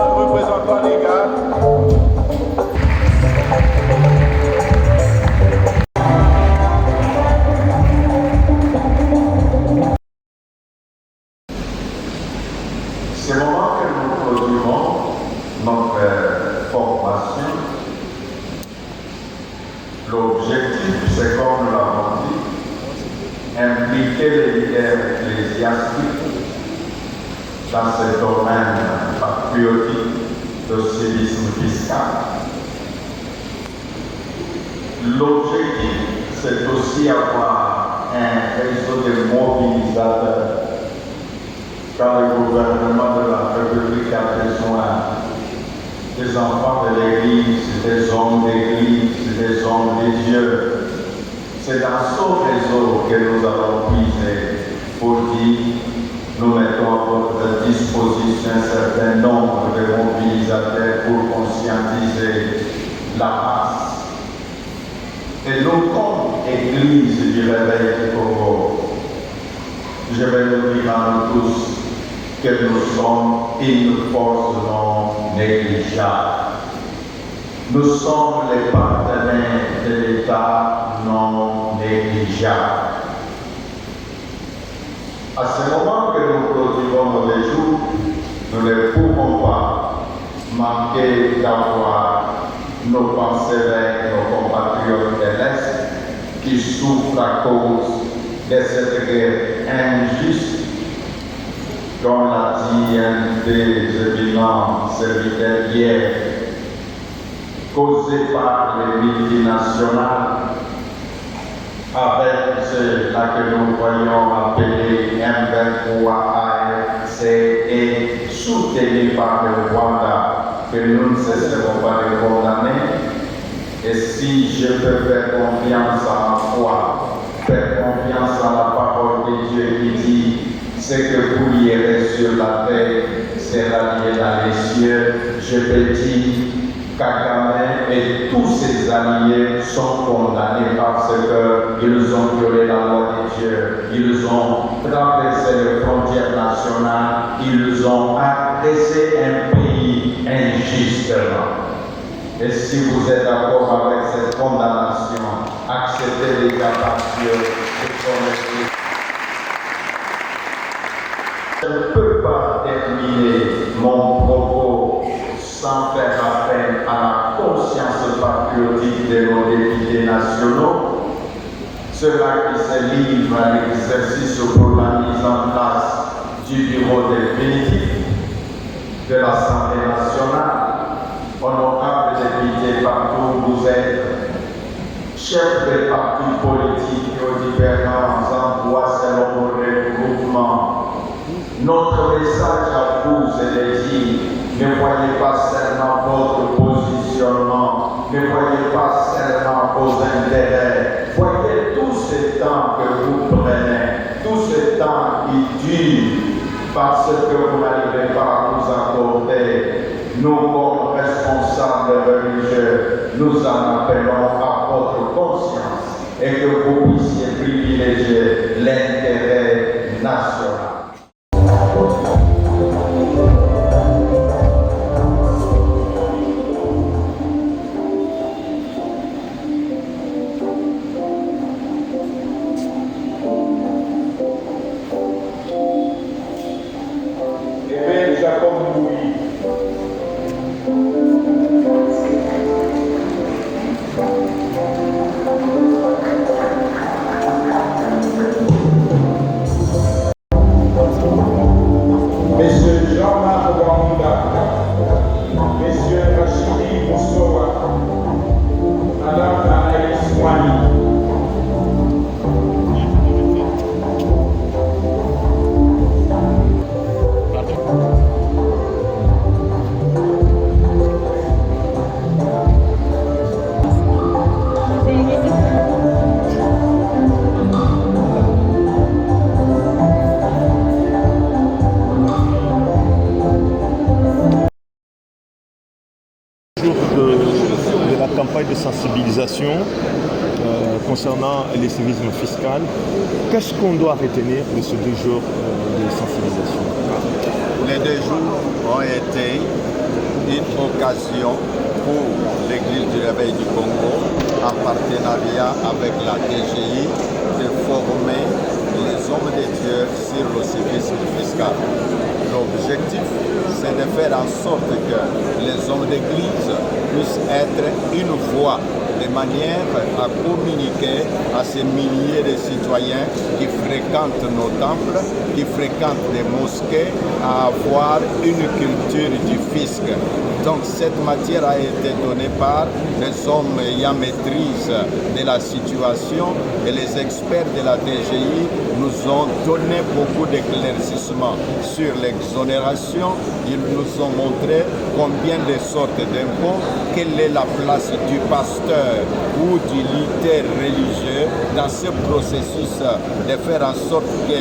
Représentant légal. C'est le moment que nous produisons notre formation. L'objectif, c'est comme nous l'avons dit, impliquer les leaders ecclésiastiques dans ce domaine patriotique de civisme fiscal. L'objectif, c'est aussi avoir un réseau de mobilisateurs. Car le gouvernement de la République a besoin des enfants de l'Église, des hommes d'Église, des hommes de Dieu. C'est dans ce réseau que nous allons puiser pour dire nous mettons à votre disposition un certain nombre de mobilisateurs pour conscientiser la masse. Et nous, comme Église du Réveil du Congo, je vais nous dire à nous tous que nous sommes une force non négligeable. Nous sommes les partenaires de l'État non négligeables. À ce moment que nous cultivons nos jours, nous ne pouvons pas manquer d'avoir nos pensées vers nos compatriotes de l'Est qui souffrent à cause de cette guerre injuste, comme l'a dit un des éminents serviteurs hier, causée par les multinationales, avec ceux-là que nous voyons appeler M23 AFC et soutenus par le Rwanda, que nous ne cesserons pas de condamner. Et si je peux faire confiance à ma foi, faire confiance à la parole de Dieu qui dit ce que vous lierez sur la terre sera lié dans les cieux, je peux dire Kagame et tous ses alliés sont condamnés parce qu'ils ont violé la loi de Dieu, ils ont traversé les frontières nationales, ils ont agressé un pays injustement. Et si vous êtes d'accord avec cette condamnation, acceptez les gars par Dieu et son. Je ne peux pas terminer mon propos sans faire appel à la conscience patriotique de nos députés nationaux, ceux-là qui se livrent à l'exercice pour la mise en place du bureau définitif de l'Assemblée nationale. Honorables députés partout où vous êtes, chefs des partis politiques et aux différents endroits selon vos regroupements, notre message à vous est de dire, ne voyez pas seulement votre positionnement, ne voyez pas seulement vos intérêts, voyez tout ce temps que vous prenez, tout ce temps qui dure, parce que vous n'arrivez pas à nous accorder. Nous, comme responsables religieux, nous en appelons à votre conscience et que vous puissiez privilégier l'intérêt national. De la campagne de sensibilisation concernant les civismes fiscal. Qu'est-ce qu'on doit retenir de ces 2 jours de sensibilisation? Les 2 jours ont été une occasion pour l'Église du Réveil du Congo, en partenariat avec la DGI, de former les hommes de Dieu sur le civisme fiscal. L'objectif, c'est de faire en sorte que les hommes d'Église puissent être une voix de manière à communiquer à ces milliers de citoyens qui fréquentent nos temples, qui fréquentent les mosquées, à avoir une culture du fisc. Donc cette matière a été donnée par les hommes ayant maîtrise de la situation et les experts de la DGI nous ont donné beaucoup d'éclaircissements sur l'exonération. Ils nous ont montré combien de sortes d'impôts, quelle est la place du pasteur ou du leader religieux dans ce processus de faire en sorte que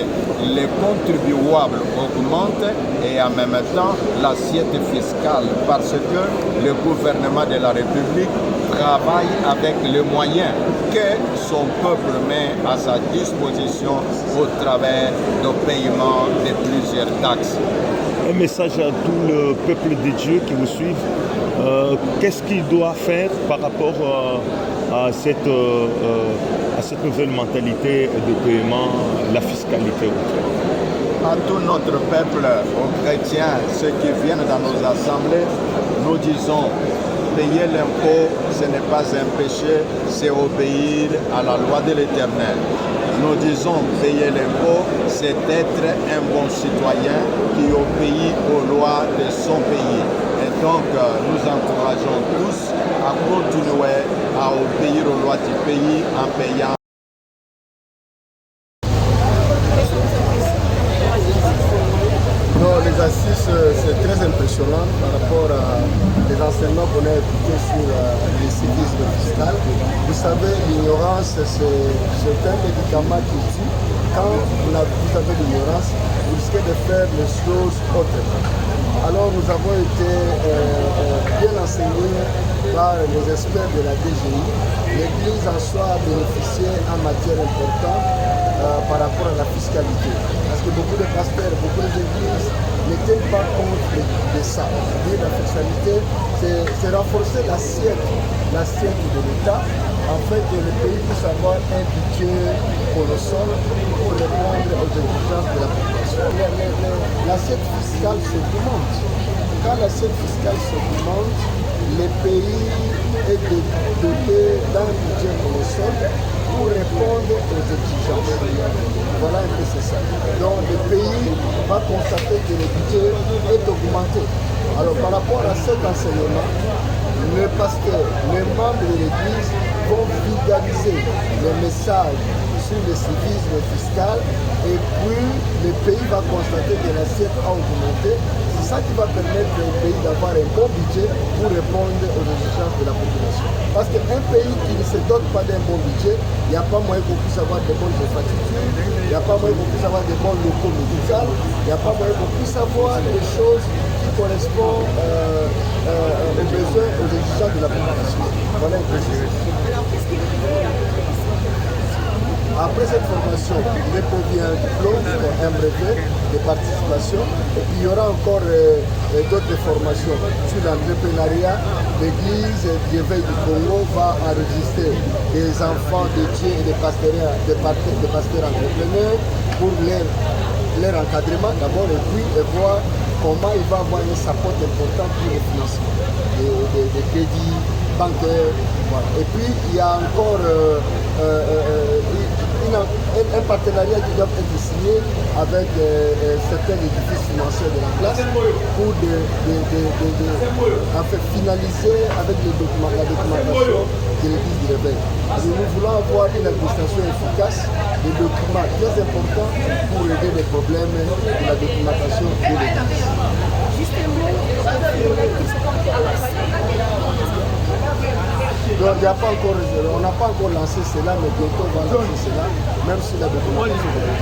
les contribuables augmentent et en même temps l'assiette fiscale, parce que le gouvernement de la République travaille avec les moyens que son peuple met à sa disposition au travers du paiement de plusieurs taxes. Un message à tout le peuple de Dieu qui vous suit. Qu'est-ce qu'il doit faire par rapport à cette nouvelle mentalité de paiement, la fiscalité? À tout notre peuple, aux chrétiens, ceux qui viennent dans nos assemblées, nous disons: payer l'impôt, ce n'est pas un péché, c'est obéir à la loi de l'Éternel. Nous disons: payer l'impôt, c'est être un bon citoyen qui obéit aux lois de son pays. Et donc, nous encourageons tous à continuer à obéir aux lois du pays en payant. Non, les assises, c'est très impressionnant par rapport à les enseignements qu'on a écoutés sur le civisme fiscal. Vous savez, l'ignorance, c'est un médicament qui tue. Quand vous avez l'ignorance, vous risquez de faire les choses autrement. Alors nous avons été bien enseignés par les experts de la DGI. L'Église en soi a bénéficié en matière importante par rapport à la fiscalité. Parce que beaucoup de pasteurs, beaucoup d'églises ne tiennent pas compte de ça. La fiscalité, c'est renforcer l'assiette de l'État, afin que le pays puisse avoir un budget colossal pour répondre aux exigences de la population. L'assiette fiscale s'augmente. Quand l'assiette fiscale s'augmente, le pays est doté d'un budget colossal pour répondre aux exigences. Voilà un peu c'est ça. Donc le pays va constater que le budget est augmenté. Alors par rapport à cet enseignement, le pasteur, les membres de l'Église vont vulgariser le message sur le civisme fiscal et puis le pays va constater que l'assiette a augmenté. C'est ça qui va permettre au pays d'avoir un bon budget pour répondre aux exigences de la population. Parce qu'un pays qui ne se dote pas d'un bon budget, il n'y a pas moyen qu'on puisse avoir de bonnes infrastructures, il n'y a pas moyen qu'on puisse avoir de bons locaux médicaux, il n'y a pas moyen qu'on puisse avoir des choses qui correspondent aux besoins, aux exigences de la population. Voilà un peu ça. Après cette formation, il est prévu un diplôme, un brevet de participation. Et puis il y aura encore d'autres formations sur l'entrepreneuriat. L'Église du Réveil du Congo va enregistrer des enfants de Dieu et des pasteurs entrepreneurs pour leur encadrement d'abord et puis voir comment il va avoir un support important pour le financement des crédits bancaires. Voilà. Et puis il y a encore un partenariat qui doit être signé avec certains édifices financiers de la place pour finaliser avec la documentation de l'Église du Réveil. Nous voulons avoir une administration efficace, des documents très importants pour régler les problèmes de la documentation de l'Église. Donc, on n'a pas encore lancé cela, mais bientôt on va lancer cela, même si la documentation est